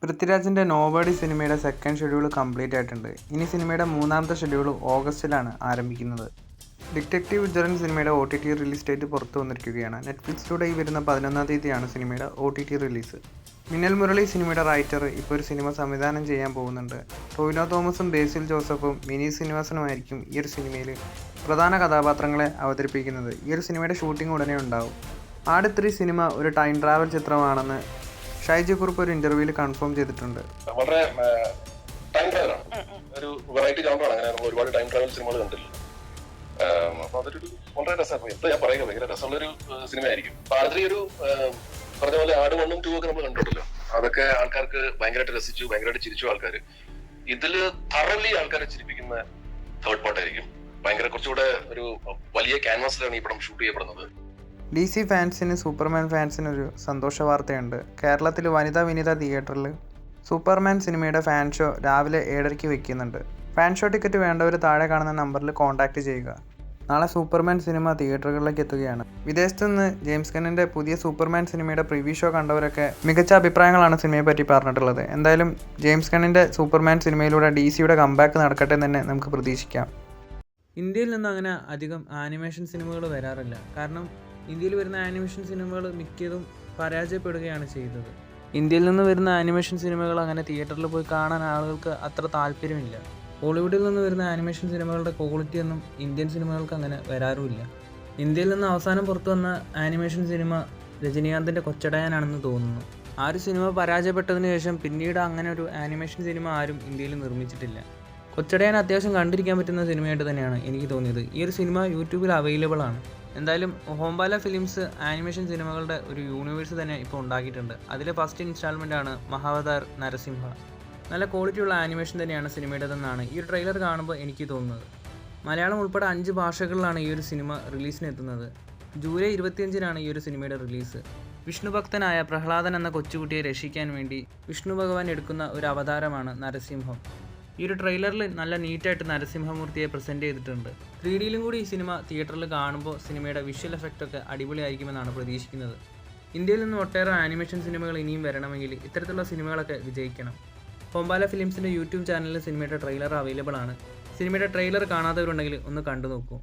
പൃഥ്വിരാജിൻ്റെ നോബഡി സിനിമയുടെ second schedule complete ആയിട്ടുണ്ട്. ഇനി സിനിമയുടെ മൂന്നാമത്തെ ഷെഡ്യൂൾ ഓഗസ്റ്റിലാണ് ആരംഭിക്കുന്നത്. ഡിറ്റക്റ്റീവ് വിജിലൻസ് സിനിമയുടെ OTT റിലീസ് ഡേറ്റ് പുറത്തു വന്നിരിക്കുകയാണ്. നെറ്റ്ഫ്ലിക്സിലൂടെ ഈ വരുന്ന 11-ാം തീയതിയാണ് സിനിമയുടെ OTT റിലീസ്. മിന്നൽ മുരളി സിനിമയുടെ റൈറ്റർ ഇപ്പോൾ ഒരു സിനിമ സംവിധാനം ചെയ്യാൻ പോകുന്നുണ്ട്. ടൊവിനോ തോമസും ബേസിൽ ജോസഫും മിനി ശ്രീനിവാസനുമായിരിക്കും ഈ ഒരു സിനിമയിൽ പ്രധാന കഥാപാത്രങ്ങളെ അവതരിപ്പിക്കുന്നത്. ഈ ഒരു സിനിമയുടെ ഷൂട്ടിംഗ് ഉടനെ ഉണ്ടാവും. ആട് 3 സിനിമ ഒരു ടൈം ട്രാവൽ ചിത്രമാണെന്ന് ഷൈജി കുറുപ്പ് ഒരു ഇന്റർവ്യൂവിൽ കൺഫേം ചെയ്തിട്ടുണ്ട്. വളരെ ടൈം ട്രാവലാണ്, ഒരു വെറൈറ്റി ജോണറാണ്. അങ്ങനെ നമ്മൾ ഒരുപാട് ടൈം ട്രാവൽ സിനിമകൾ കണ്ടില്ല. അപ്പൊ അതൊരു വളരെ രസമാണ്. എന്താ ഞാൻ പറയുക, ഭയങ്കര രസമുള്ളൊരു സിനിമയായിരിക്കും. അപ്പൊ അതിലൊരു പറഞ്ഞ പോലെ ആട് 1 ഉം 2 ഒക്കെ നമ്മൾ കണ്ടിട്ടുണ്ടല്ലോ, അതൊക്കെ ആൾക്കാർക്ക് ഭയങ്കരമായിട്ട് രസിച്ചു, ഭയങ്കരമായിട്ട് ചിരിച്ചു ആൾക്കാർ. ഇതില് thoroughly ആൾക്കാരെ ചിരിപ്പിക്കുന്ന തേർഡ് പാർട്ടായിരിക്കും. ഭയങ്കര കുറച്ചുകൂടെ ഒരു വലിയ ക്യാൻവാസിലാണ് ഈ പടം ഷൂട്ട് ചെയ്യപ്പെടുന്നത്. DC ഫാൻസിന് സൂപ്പർമാൻ ഫാൻസിന് ഒരു സന്തോഷ വാർത്തയുണ്ട്. കേരളത്തിൽ വിനിത തിയേറ്ററിൽ സൂപ്പർമാൻ സിനിമയുടെ ഫാൻ ഷോ രാവിലെ 7:30 വെക്കുന്നുണ്ട്. ഫാൻ ഷോ ടിക്കറ്റ് വേണ്ടവർ താഴെ കാണുന്ന നമ്പറിൽ കോൺടാക്റ്റ് ചെയ്യുക. നാളെ സൂപ്പർമാൻ സിനിമ തിയേറ്ററുകളിലേക്ക് എത്തുകയാണ്. വിദേശത്തു നിന്ന് ജെയിംസ് ഗണ്ണിൻ്റെ പുതിയ സൂപ്പർമാൻ സിനിമയുടെ പ്രിവ്യൂ ഷോ കണ്ടവരൊക്കെ മികച്ച അഭിപ്രായങ്ങളാണ് സിനിമയെ പറ്റി പറഞ്ഞിട്ടുള്ളത്. എന്തായാലും ജെയിംസ് ഗണ്ണിൻ്റെ സൂപ്പർമാൻ സിനിമയിലൂടെ DCയുടെ കംബാക്ക് നടക്കട്ടെ എന്ന് തന്നെ നമുക്ക് പ്രതീക്ഷിക്കാം. ഇന്ത്യയിൽ നിന്ന് അങ്ങനെ അധികം ആനിമേഷൻ സിനിമകൾ വരാറില്ല. കാരണം ഇന്ത്യയിൽ വരുന്ന ആനിമേഷൻ സിനിമകൾ മിക്കതും പരാജയപ്പെടുകയാണ് ചെയ്തത്. ഇന്ത്യയിൽ നിന്ന് വരുന്ന ആനിമേഷൻ സിനിമകൾ അങ്ങനെ തിയേറ്ററിൽ പോയി കാണാൻ ആളുകൾക്ക് അത്ര താല്പര്യമില്ല. ഹോളിവുഡിൽ നിന്ന് വരുന്ന ആനിമേഷൻ സിനിമകളുടെ ക്വാളിറ്റിയൊന്നും ഇന്ത്യൻ സിനിമകൾക്ക് അങ്ങനെ വരാറുമില്ല. ഇന്ത്യയിൽ നിന്ന് അവസാനം പുറത്തു വന്ന ആനിമേഷൻ സിനിമ രജനീകാന്തിൻ്റെ കൊച്ചടയാനാണെന്ന് തോന്നുന്നു. ആ ഒരു സിനിമ പരാജയപ്പെട്ടതിന് ശേഷം പിന്നീട് അങ്ങനെ ഒരു ആനിമേഷൻ സിനിമ ആരും ഇന്ത്യയിൽ നിർമ്മിച്ചിട്ടില്ല. കൊച്ചടയാൻ അത്യാവശ്യം കണ്ടിരിക്കാൻ പറ്റുന്ന സിനിമയായിട്ട് തന്നെയാണ് എനിക്ക് തോന്നിയത്. ഈ ഒരു സിനിമ യൂട്യൂബിൽ അവൈലബിൾ ആണ്. എന്തായാലും ഹോംബാല ഫിലിംസ് ആനിമേഷൻ സിനിമകളുടെ ഒരു യൂണിവേഴ്സ് തന്നെ ഇപ്പോൾ ഉണ്ടാക്കിയിട്ടുണ്ട്. അതിലെ ഫസ്റ്റ് ഇൻസ്റ്റാൾമെൻ്റ് ആണ് മഹാവതാർ നരസിംഹ. നല്ല ക്വാളിറ്റിയുള്ള ആനിമേഷൻ തന്നെയാണ് സിനിമയുടേതെന്നാണ് ഈ ഒരു ട്രെയിലർ കാണുമ്പോൾ എനിക്ക് തോന്നുന്നത്. മലയാളം ഉൾപ്പെടെ 5 ഭാഷകളിലാണ് ഈ ഒരു സിനിമ റിലീസിന് എത്തുന്നത്. ജൂലൈ 25-നാണ് ഈ ഒരു സിനിമയുടെ റിലീസ്. വിഷ്ണുഭക്തനായ പ്രഹ്ലാദൻ എന്ന കൊച്ചുകുട്ടിയെ രക്ഷിക്കാൻ വേണ്ടി വിഷ്ണു ഭഗവാൻ എടുക്കുന്ന ഒരു അവതാരമാണ് നരസിംഹം. ഈ ഒരു ട്രെയിലറിൽ നല്ല നീറ്റായിട്ട് നരസിംഹമൂർത്തിയെ പ്രസൻറ്റ് ചെയ്തിട്ടുണ്ട്. 3Dയിലും കൂടി ഈ സിനിമ തിയേറ്ററിൽ കാണുമ്പോൾ സിനിമയുടെ വിഷ്വൽ എഫക്റ്റൊക്കെ അടിപൊളിയായിരിക്കുമെന്നാണ് പ്രതീക്ഷിക്കുന്നത്. ഇന്ത്യയിൽ നിന്ന് ഒട്ടേറെ ആനിമേഷൻ സിനിമകൾ ഇനിയും വരണമെങ്കിൽ ഇത്തരത്തിലുള്ള സിനിമകളൊക്കെ വിജയിക്കണം. ഹോംബാല ഫിലിംസിൻ്റെ യൂട്യൂബ് ചാനലിൽ സിനിമയുടെ ട്രെയിലർ അവൈലബിൾ ആണ്. സിനിമയുടെ ട്രെയിലർ കാണാത്തവരുണ്ടെങ്കിൽ ഒന്ന് കണ്ടു നോക്കൂ.